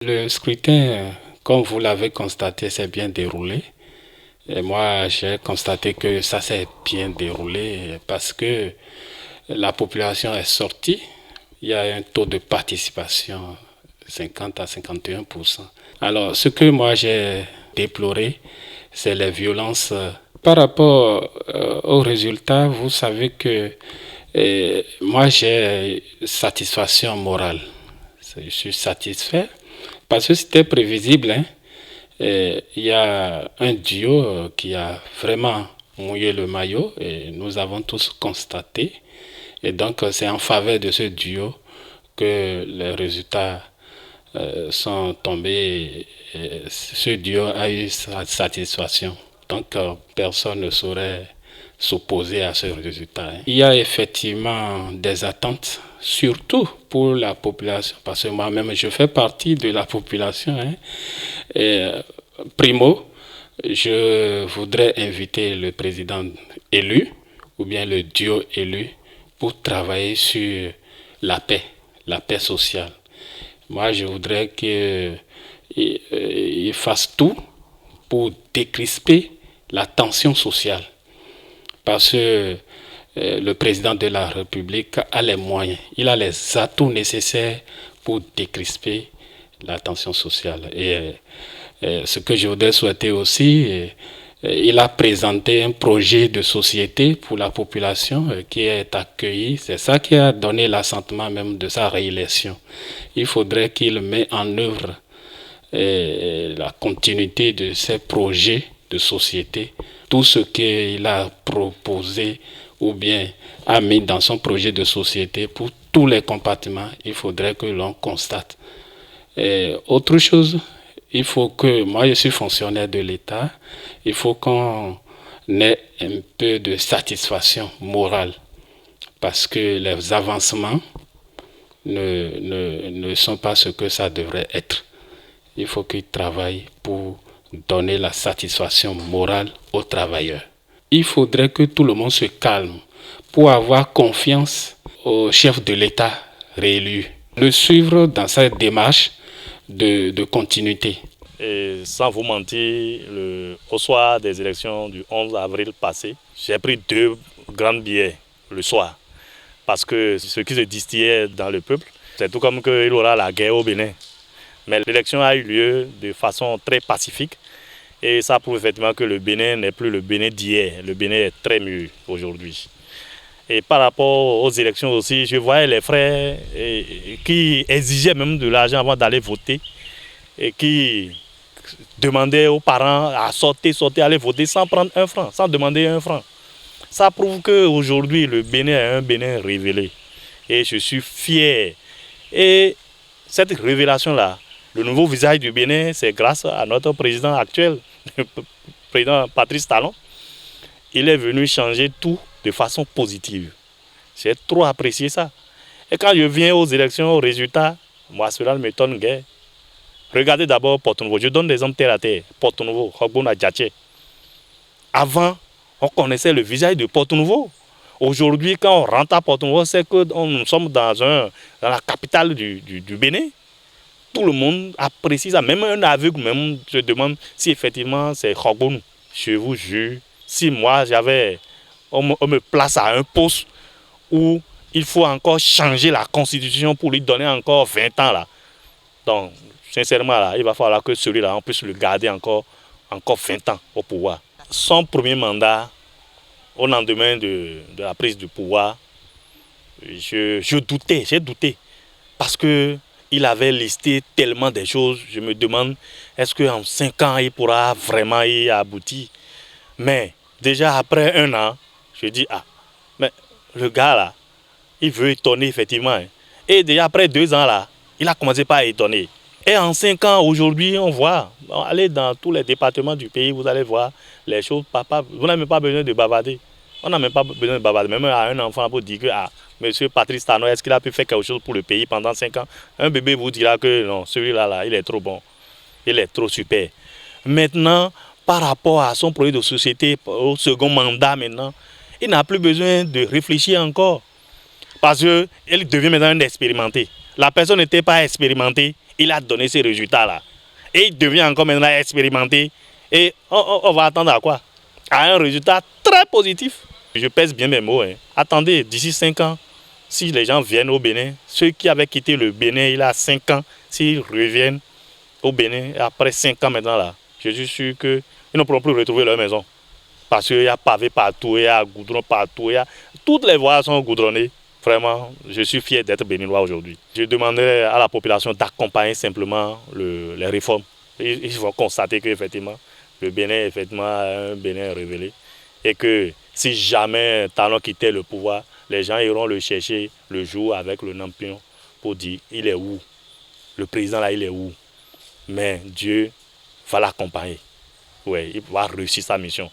Le scrutin, comme vous l'avez constaté, s'est bien déroulé. Et moi, j'ai constaté que ça s'est bien déroulé parce que la population est sortie. Il y a un taux de participation 50 à 51%. Alors, ce que moi j'ai déploré, c'est les violences. Par rapport aux résultats, vous savez que moi j'ai satisfaction morale. Je suis satisfait parce que c'était prévisible, hein. Il y a un duo qui a vraiment mouillé le maillot et nous avons tous constaté. Et donc c'est en faveur de ce duo que les résultats sont tombés. Et ce duo a eu sa satisfaction. Donc personne ne saurait s'opposer à ce résultat, hein. Il y a effectivement des attentes, surtout pour la population, parce que moi-même je fais partie de la population, hein. Et, primo, je voudrais inviter le président élu ou bien le duo élu pour travailler sur la paix sociale. Moi, je voudrais qu'il fasse tout pour décrisper la tension sociale. Parce que le président de la République a les moyens, il a les atouts nécessaires pour décrisper la tension sociale. Et ce que je voudrais souhaiter aussi, il a présenté un projet de société pour la population qui est accueilli. C'est ça qui a donné l'assentiment même de sa réélection. Il faudrait qu'il mette en œuvre la continuité de ces projets de société. Tout ce qu'il a proposé ou bien a mis dans son projet de société pour tous les compartiments, il faudrait que l'on constate. Autre chose, il faut que, moi je suis fonctionnaire de l'État, il faut qu'on ait un peu de satisfaction morale parce que les avancements ne sont pas ce que ça devrait être. Il faut qu'ils travaillent pour donner la satisfaction morale aux travailleurs. Il faudrait que tout le monde se calme pour avoir confiance au chef de l'État réélu. Le suivre dans cette démarche de continuité. Et sans vous mentir, au soir des élections du 11 avril passé, j'ai pris 2 grands billets le soir. Parce que ce qui se distillait dans le peuple, c'est tout comme qu'il y aura la guerre au Bénin. Mais l'élection a eu lieu de façon très pacifique. Et ça prouve effectivement que le Bénin n'est plus le Bénin d'hier. Le Bénin est très mieux aujourd'hui. Et par rapport aux élections aussi, je voyais les frères qui exigeaient même de l'argent avant d'aller voter et qui demandaient aux parents à sortir, aller voter sans prendre un franc, sans demander un franc. Ça prouve qu'aujourd'hui, le Bénin est un Bénin révélé. Et je suis fier. Et cette révélation-là, le nouveau visage du Bénin, c'est grâce à notre président actuel, le président Patrice Talon. Il est venu changer tout de façon positive. J'ai trop apprécié ça. Et quand je viens aux élections, aux résultats, moi cela ne m'étonne guère. Regardez d'abord Porto Novo. Je donne des hommes terre à terre. Porto Novo, Hogbona Djatché. Avant, on connaissait le visage de Porto Novo. Aujourd'hui, quand on rentre à Porto Novo, c'est que nous sommes dans la capitale du Bénin. Tout le monde apprécie ça. Même un aveugle même se demande si effectivement c'est Hogbona. Je vous jure, si moi on me place à un poste où il faut encore changer la constitution pour lui donner encore 20 ans là. Donc, sincèrement, là, il va falloir que celui-là, on puisse le garder encore 20 ans au pouvoir. Son premier mandat, au lendemain de la prise du pouvoir, j'ai douté. Parce qu'il avait listé tellement de choses. Je me demande, est-ce qu'en 5 ans, il pourra vraiment y aboutir? Mais déjà après 1 an, je dis, mais le gars là, il veut étonner effectivement. Et déjà après 2 ans là, il a commencé par étonner. Et en 5 ans, aujourd'hui, on voit, allez dans tous les départements du pays, vous allez voir les choses. Papa, vous n'avez même pas besoin de bavarder. On n'a même pas besoin de bavarder. Même à un enfant pour dire que, monsieur Patrice Talon, est-ce qu'il a pu faire quelque chose pour le pays pendant 5 ans? Un bébé vous dira que non, celui-là, là, il est trop bon. Il est trop super. Maintenant, par rapport à son projet de société, au second mandat maintenant, il n'a plus besoin de réfléchir encore. Parce qu'il devient maintenant un expérimenté. La personne n'était pas expérimentée. il a donné ces résultats-là. Et il devient encore maintenant expérimenté. Et on va attendre à quoi? À un résultat très positif. Je pèse bien mes mots. Attendez, d'ici 5 ans, si les gens viennent au Bénin, ceux qui avaient quitté le Bénin il y a 5 ans, s'ils reviennent au Bénin, après 5 ans maintenant, là, je suis sûr qu'ils ne pourront plus retrouver leur maison. Parce qu'il y a pavé partout, il y a goudron partout, toutes les voies sont goudronnées. Vraiment, je suis fier d'être béninois aujourd'hui. Je demanderais à la population d'accompagner simplement les réformes. Ils vont constater qu'effectivement, le Bénin est effectivement un Bénin révélé. Et que si jamais Talon quittait le pouvoir, les gens iront le chercher le jour avec le Nampion pour dire il est où? Le président là, il est où? Mais Dieu va l'accompagner. Ouais, il va réussir sa mission.